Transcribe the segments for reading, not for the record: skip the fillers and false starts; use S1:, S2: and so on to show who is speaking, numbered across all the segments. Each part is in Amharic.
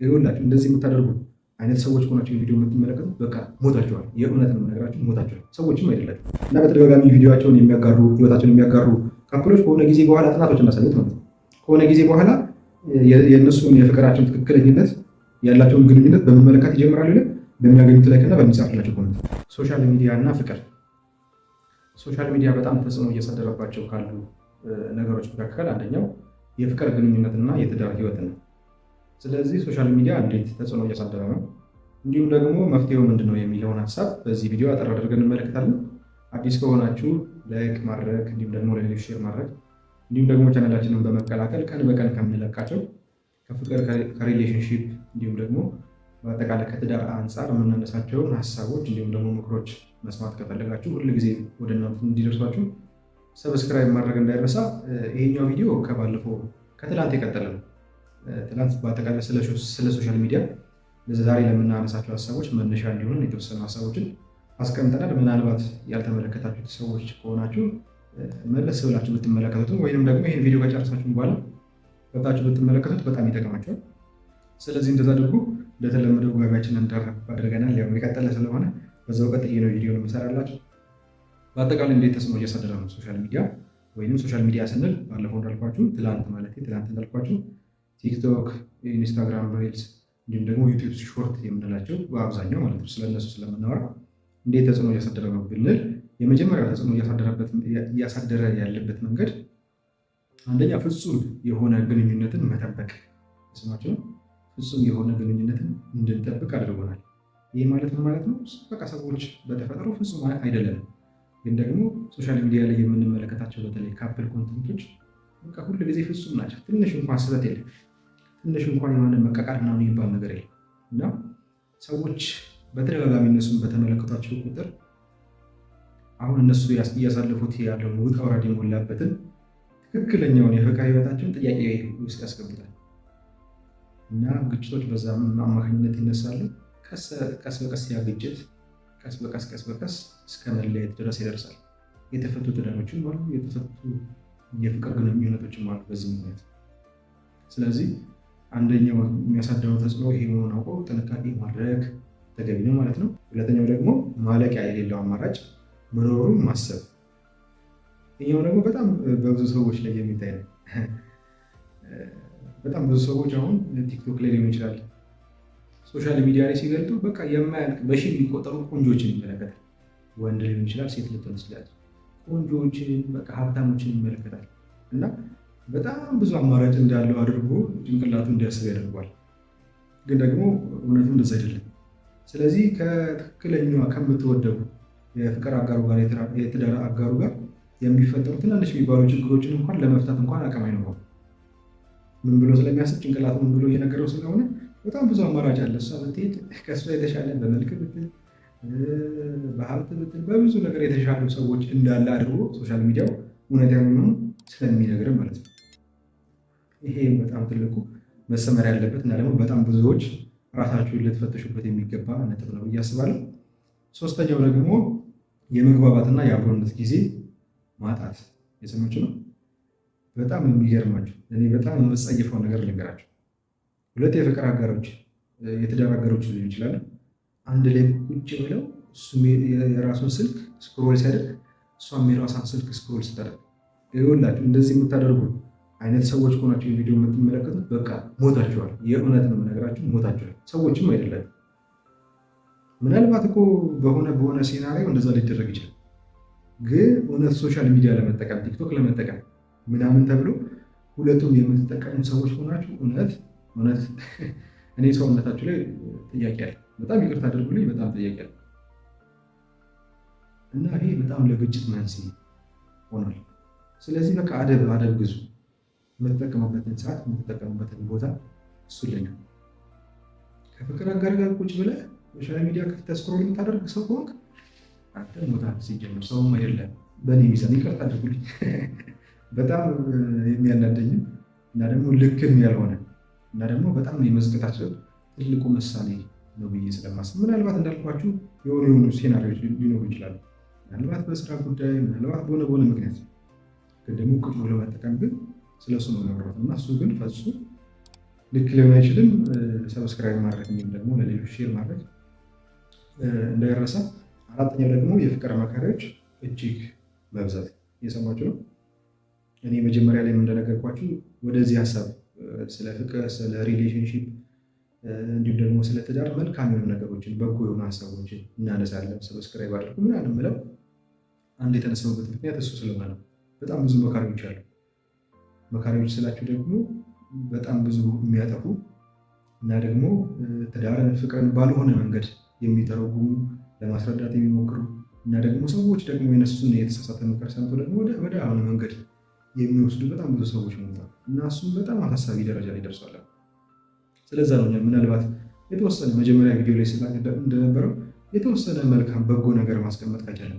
S1: ይኸውላችሁ እንደዚህ የምታደርጉ አይነት ሰዎች ከሆናችሁ ቪዲዮ የምትመለከቱት በቃ ሞታችኋል። የእውነት ነው የምነግራችሁ፣ ሞታችኋል። ሰዎችም አይደላችሁ እና በተደጋጋሚ ቪዲዮቸውን የሚያጋሩ ህይወታቸውን የሚያጋሩ ካፕሎች ከሆነ ጊዜ በኋላ ጥናቶች እንዳሳዩት ማለት ነው ከሆነ ጊዜ በኋላ የእነሱን የፍቅራቸውን ትክክለኝነት ያላቸውን ግንኙነት በመመለከት ይጀምራሉ። ይልቅ በሚያገኙት ላይክ እና በሚጻፍላቸው ኮመንት። ሶሻል ሚዲያ እና ፍቅር። ሶሻል ሚዲያ በጣም ተጽዕኖ እያሳደረባቸው ካሉ ነገሮች መካከል አንደኛው የፍቅር ግንኙነትና የትዳር ህይወት ነው። ስለዚህ ሶሻል ሚዲያ እንዴት ተጽዕኖ እያሳደረ ነው፣ እንዲሁም ደግሞ መፍትሄው ምንድን ነው የሚለውን ሀሳብ በዚህ ቪዲዮ አጠር አድርገን እንመለከታለን። አዲስ ከሆናችሁ ላይክ ማድረግ እንዲሁም ደግሞ ለሌሎች ሼር ማድረግ እንዲሁም ደግሞ ቻናላችንን በመቀላቀል ቀን በቀን ከምንለቃቸው ከፍቅር ከሪሌሽንሺፕ እንዲሁም ደግሞ በአጠቃላይ ከትዳር አንጻር የምናነሳቸውን ሀሳቦች እንዲሁም ደግሞ ምክሮች መስማት ከፈለጋችሁ ሁል ጊዜ ወደ እናንተ እንዲደርሷችሁ ሰብስክራይብ ማድረግ እንዳይረሳ። ይሄኛው ቪዲዮ ከባለፈው ከትላንት የቀጠለ ነው። ትላንት በአጠቃላይ ስለ ሶሻል ሚዲያ ዛሬ ለምናነሳቸው ሀሳቦች መነሻ እንዲሆን የተወሰኑ ሀሳቦችን አስቀምጠናል። ምናልባት ያልተመለከታችሁት ሰዎች ከሆናችሁ መለስ ብላችሁ ብትመለከቱት ወይንም ደግሞ ይህን ቪዲዮ ከጨረሳችሁ በኋላ ገብታችሁ ብትመለከቱት በጣም ይጠቅማቸዋል። ስለዚህ እንደዛ አድርጉ። እንደተለመደው ጉባኤያችንን እንዳረፍ አድርገናል። ያው የቀጠለ ስለሆነ በዛው ቀጥዬ ነው ቪዲዮ የምሰራላችሁ። በአጠቃላይ እንዴት ተጽዕኖ እያሳደረ ነው ሶሻል ሚዲያ ወይም ሶሻል ሚዲያ ስንል ባለፈው እንዳልኳችሁ ትላንት እንዳልኳችሁ ቲክቶክ፣ ኢንስታግራም ሪልስ እንዲሁም ደግሞ ዩቲዩብ ሾርት የምንላቸው በአብዛኛው ማለት ነው ስለነሱ ስለምናወራ እንዴት ተጽዕኖ እያሳደረ ነው ብንል የመጀመሪያው ተጽዕኖ እያሳደረ ያለበት መንገድ አንደኛ ፍጹም የሆነ ግንኙነትን መጠበቅ ስማቸው ፍጹም የሆነ ግንኙነትን እንድንጠብቅ አድርጎናል። ይህ ማለት ምን ማለት ነው? በቃ ሰዎች በተፈጥሮ ፍጹም አይደለንም፣ ግን ደግሞ ሶሻል ሚዲያ ላይ የምንመለከታቸው በተለይ ካፕል ኮንተንቶች በቃ ሁሉ ጊዜ ፍጹም ናቸው። ትንሽ እንኳን ስህተት የለም፣ ትንሽ እንኳን የሆነ መቃቃር ምናምን የሚባል ነገር የለም እና ሰዎች በተደጋጋሚ እነሱን በተመለከቷቸው ቁጥር አሁን እነሱ እያሳለፉት ያለውን ውጣ ውረድ የሞላበትን ትክክለኛውን የፍቅር ህይወታቸውን ጥያቄ ውስጥ ያስገቡታል እና ግጭቶች በዛ አማካኝነት ይነሳሉ። ቀስ በቀስ ያ ግጭት ቀስ በቀስ እስከ መለየት ድረስ ይደርሳል። የተፈቱ ትዳሮችም አሉ፣ የተፈቱ የፍቅር ግንኙነቶችም አሉ በዚህ ምክንያት። ስለዚህ አንደኛው የሚያሳድረው ተጽዕኖ ይሄ መሆኑን አውቆ ጥንቃቄ ማድረግ ተገቢ ነው ማለት ነው። ሁለተኛው ደግሞ ማለቂያ የሌለው አማራጭ መኖሩን ማሰብ። ይሄው ደግሞ በጣም በብዙ ሰዎች ላይ የሚታይ ነው። በጣም ብዙ ሰዎች አሁን ቲክቶክ ላይ ሊሆን ይችላል ሶሻል ሚዲያ ላይ ሲገልጡ በቃ የማያልቅ በሺ የሚቆጠሩ ቆንጆችን ይመለከታል። ወንድ ሊሆን ይችላል፣ ሴት ልትሆን ትችላለች። ቆንጆችን በቃ ሀብታሞችን ይመለከታል እና በጣም ብዙ አማራጭ እንዳለው አድርጎ ጭንቅላቱ እንዲያስብ ያደርጓል። ግን ደግሞ እውነቱ እንደዛ አይደለም። ስለዚህ ከትክክለኛዋ ከምትወደው የፍቅር አጋሩ ጋር የትዳር አጋሩ ጋር የሚፈጠሩ ትናንሽ የሚባሉ ችግሮችን እንኳን ለመፍታት እንኳን አቅም አይኖረውም። ምን ብሎ ስለሚያስብ ጭንቅላቱ ምን ብሎ እየነገረው ስለሆነ በጣም ብዙ አማራጭ አለ። እሷ ብትሄድ ከእሷ የተሻለ በመልክ ብትል፣ በሀብት ብትል፣ በብዙ ነገር የተሻሉ ሰዎች እንዳለ አድርጎ ሶሻል ሚዲያው እውነት ያልሆነውን ስለሚነግርም ማለት ነው። ይሄ በጣም ትልቁ መሰመር ያለበት እና ደግሞ በጣም ብዙዎች ራሳችሁን ልትፈትሹበት የሚገባ ነጥብ ነው ብዬ አስባለሁ። ሶስተኛው ደግሞ የመግባባትና የአብሮነት ጊዜ ማጣት። የሰሞች ነው። በጣም የሚገርማችሁ እኔ በጣም የምጸይፈው ነገር ልንገራቸው። ሁለት የፍቅር አጋሮች የትዳር አጋሮች ሊሆን ይችላሉ። አንድ ላይ ቁጭ ብለው እሱም የራሱን ስልክ ስክሮል ሲያደርግ እሷም የራሷን ስልክ ስክሮል ስታደርግ ይኸውላችሁ እንደዚህ የምታደርጉ አይነት ሰዎች ከሆናችሁ ቪዲዮ የምትመለከቱት በቃ ሞታችኋል። የእውነት ነው የምነግራችሁ፣ ሞታችኋል። ሰዎችም አይደላችሁ። ምናልባት እኮ በሆነ ሴናሪዮ እንደዛ ሊደረግ ይችላል። ግን እውነት ሶሻል ሚዲያ ለመጠቀም ቲክቶክ ለመጠቀም ምናምን ተብሎ ሁለቱም የምትጠቀሙ ሰዎች ሆናችሁ እውነት እኔ ሰውነታችሁ ላይ ጥያቄ አለ። በጣም ይቅርታ አድርጉልኝ፣ በጣም ጥያቄ አለ እና ይሄ በጣም ለግጭት መንስኤ ሆኗል። ስለዚህ በቃ አደብ ግዙ። የምትጠቀሙበትን ሰዓት የምትጠቀሙበትን ቦታ እሱ ላይ ነው። ከፍቅር አጋር ጋር ቁጭ ብለህ ሶሻል ሚዲያ ከፍተህ ስክሮል የምታደርግ ሰው ከሆንክ አንተ ሞታል። ሲጀምር ሰውም አይደለም በእኔ ሚዛን። ይቅርታ አድርጉልኝ። በጣም የሚያናደኝም እና ደግሞ ልክም ያልሆነ እና ደግሞ በጣም የመዝቀታቸው ትልቁ ምሳሌ ነው ብዬ ስለማስብ ምናልባት እንዳልኳችሁ የሆኑ ሴናሪዎች ሊኖሩ ይችላሉ። ምናልባት በስራ ጉዳይ፣ ምናልባት በሆነ ምክንያት ግን ደግሞ ቁጭ ብሎ መጠቀም ግን ስለሱ ነው ነገሮት እና እሱ ግን ፈጹ ልክ ሊሆን አይችልም። ሰብስክራይብ ማድረግ እንዲሁም ደግሞ ለሌሎች ሼር ማድረግ እንዳይረሳ። አራተኛው ደግሞ የፍቅር አማካሪዎች እጅግ መብዛት። እየሰማችሁ ነው። እኔ መጀመሪያ ላይ እንደነገርኳችሁ ወደዚህ ሀሳብ ስለ ፍቅር፣ ስለ ሪሌሽንሺፕ እንዲሁም ደግሞ ስለ ትዳር መልካም የሆኑ ነገሮችን በጎ የሆኑ ሀሳቦችን እናነሳለን። ሰብስክራይብ አድርጉ ምናምን የምለው አንድ የተነሳሁበት ምክንያት እሱ ስለሆነ ነው። በጣም ብዙ መካሪዎች አሉ። መካሪዎች ስላችሁ ደግሞ በጣም ብዙ የሚያጠፉ እና ደግሞ ትዳርን፣ ፍቅርን ባልሆነ መንገድ የሚተረጉሙ ለማስረዳት የሚሞክሩ እና ደግሞ ሰዎች ደግሞ የነሱን የተሳሳተ ምክር ሰምቶ ደግሞ ወደ አሁን መንገድ የሚወስዱ በጣም ብዙ ሰዎች ሞልተዋል እና እሱም በጣም አሳሳቢ ደረጃ ላይ ደርሷል። ስለዛ ነው ምናልባት የተወሰነ መጀመሪያ ቪዲዮ ላይ ስናገር እንደነበረው የተወሰነ መልካም በጎ ነገር ማስቀመጥ ከቻለ፣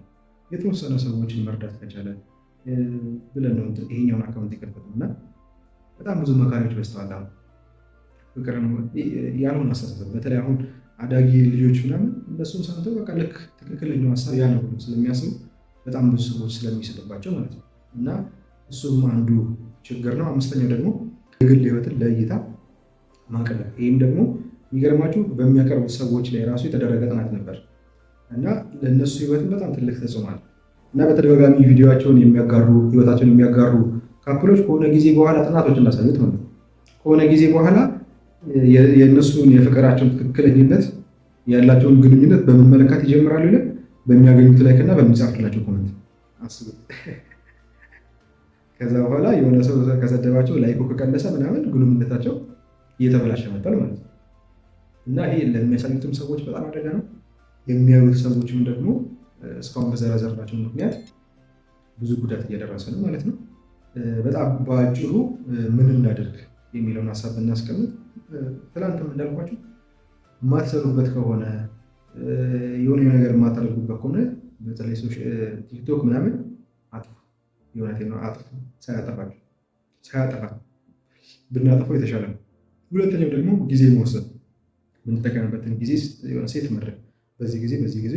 S1: የተወሰነ ሰዎችን መርዳት ከቻለ ብለን ነው ይሄኛውን አካውንት የከፈተው እና በጣም ብዙ መካሪዎች በዝተዋል። አሁን ፍቅር ያልሆነ አስተሳሰብ በተለይ አሁን አዳጊ ልጆች ምናምን እነሱን ሰምተው በቃ ልክ ትክክለኛው ሀሳብ ያ ነው ብሎ ስለሚያስቡ በጣም ብዙ ሰዎች ስለሚስልባቸው ማለት ነው እና እሱም አንዱ ችግር ነው። አምስተኛው ደግሞ የግል ህይወትን ለእይታ ማቅረብ። ይህም ደግሞ የሚገርማችሁ በሚያቀርቡት ሰዎች ላይ ራሱ የተደረገ ጥናት ነበር እና ለእነሱ ህይወትን በጣም ትልቅ ተጽዕኖ አለ እና በተደጋጋሚ ቪዲዮቸውን የሚያጋሩ ህይወታቸውን የሚያጋሩ ካፕሎች ከሆነ ጊዜ በኋላ ጥናቶች እንዳሳዩት ማለት ነው ከሆነ ጊዜ በኋላ የእነሱን የፍቅራቸውን ትክክለኝነት ያላቸውን ግንኙነት በመመለከት ይጀምራሉ ይላል በሚያገኙት ላይክ እና በሚጻፍላቸው ኮመንት አስቡት። ከዛ በኋላ የሆነ ሰው ከሰደባቸው ላይኩ ከቀነሰ ምናምን ግንኙነታቸው እየተበላሸ መጣል ማለት ነው እና ይሄ ለሚያሳዩትም ሰዎች በጣም አደጋ ነው። የሚያዩት ሰዎችም ደግሞ እስካሁን በዘረዘርናቸው ምክንያት ብዙ ጉዳት እየደረሰ ነው ማለት ነው። በጣም በአጭሩ ምን እናደርግ የሚለውን ሀሳብ ብናስቀምጥ ትላንትም እንዳልኳችሁ የማትሰሩበት ከሆነ የሆነ ነገር የማታደርጉበት ከሆነ በተለይ ቲክቶክ ምናምን አጥፉ። የእውነቴን ነው አጥፉ። ሳያጠፋ ብናጠፋው የተሻለ ነው። ሁለተኛው ደግሞ ጊዜ መወሰን። የምንጠቀምበትን ጊዜ የሆነ ሴት መድረግ በዚህ ጊዜ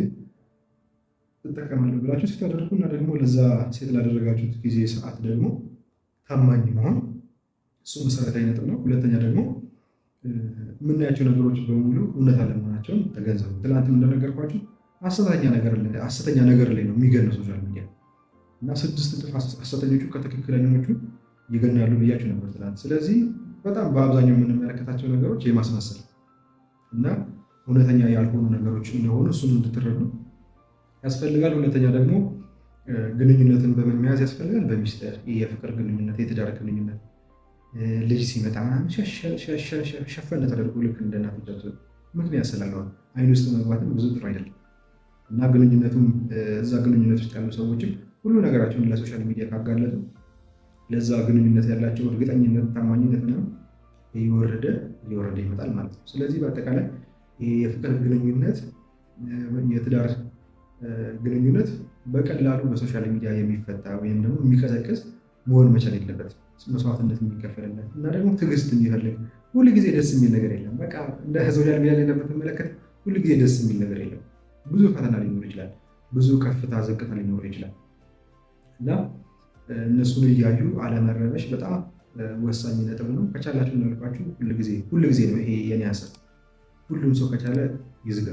S1: ትጠቀማለሁ ብላችሁ ስታደርጉ እና ደግሞ ለዛ ሴት ላደረጋችሁት ጊዜ ሰዓት ደግሞ ታማኝ መሆን እሱ መሰረታዊ ነጥብ ነው። ሁለተኛ ደግሞ የምናያቸው ነገሮች በሙሉ እውነት አለመሆናቸውን ተገንዘቡ። ትናንትም እንደነገርኳችሁ ሐሰተኛ ነገር ላይ ነው የሚገነው ሶሻል ሚዲያ እና 6 እጥፍ ሐሰተኞቹ ከትክክለኞቹ ይገናሉ ብያችሁ ነበር ትናንት። ስለዚህ በጣም በአብዛኛው የምንመለከታቸው ነገሮች የማስመሰል እና እውነተኛ ያልሆኑ ነገሮች እንደሆኑ እሱን እንድትረዱ ያስፈልጋል። ሁለተኛ ደግሞ ግንኙነትን በምን መያዝ ያስፈልጋል? በሚስጥር የፍቅር ግንኙነት፣ የትዳር ግንኙነት ልጅ ሲመጣ ሸፈን ተደርጎ ልክ እንደ እናቶቻችን ምክንያት ስላለው አይን ውስጥ መግባትም ብዙ ጥሩ አይደለም እና ግንኙነቱም እዛ ግንኙነት ውስጥ ያሉ ሰዎችም ሁሉ ነገራቸውን ለሶሻል ሚዲያ ካጋለጡ ለዛ ግንኙነት ያላቸው እርግጠኝነት፣ ታማኝነት ምናምን እየወረደ ይመጣል ማለት ነው። ስለዚህ በአጠቃላይ የፍቅር ግንኙነት፣ የትዳር ግንኙነት በቀላሉ በሶሻል ሚዲያ የሚፈታ ወይም ደግሞ የሚቀዘቅዝ መሆን መቻል የለበትም። መስዋዕትነት የሚከፈልለት እና ደግሞ ትዕግስት የሚፈልግ ሁሉ ጊዜ ደስ የሚል ነገር የለም። በቃ እንደ ሶሻል ሚዲያ ላይ እንደምትመለከት ሁሉ ጊዜ ደስ የሚል ነገር የለም። ብዙ ፈተና ሊኖር ይችላል። ብዙ ከፍታ ዝቅታ ሊኖር ይችላል እና እነሱን እያዩ አለመረበሽ በጣም ወሳኝ ነጥብ ነው። ከቻላችሁ እንዳልኳችሁ ሁሉ ጊዜ ነው ይሄ የኔ ሀሳብ። ሁሉም ሰው ከቻለ ይዝጋ፣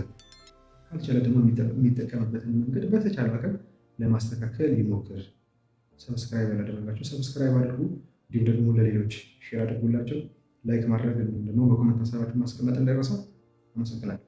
S1: ካልቻለ ደግሞ የሚጠቀምበትን መንገድ በተቻለ አቅም ለማስተካከል ይሞክር። ሰብስክራይብ ያላደረጋችሁ ሰብስክራይብ አድርጉ። እንዲሁም ደግሞ ለሌሎች ሼር አድርጉላቸው። ላይክ ማድረግ ደግሞ በኮመንት ሀሳባችሁን ማስቀመጥ እንዳይረሳ። አመሰግናለሁ።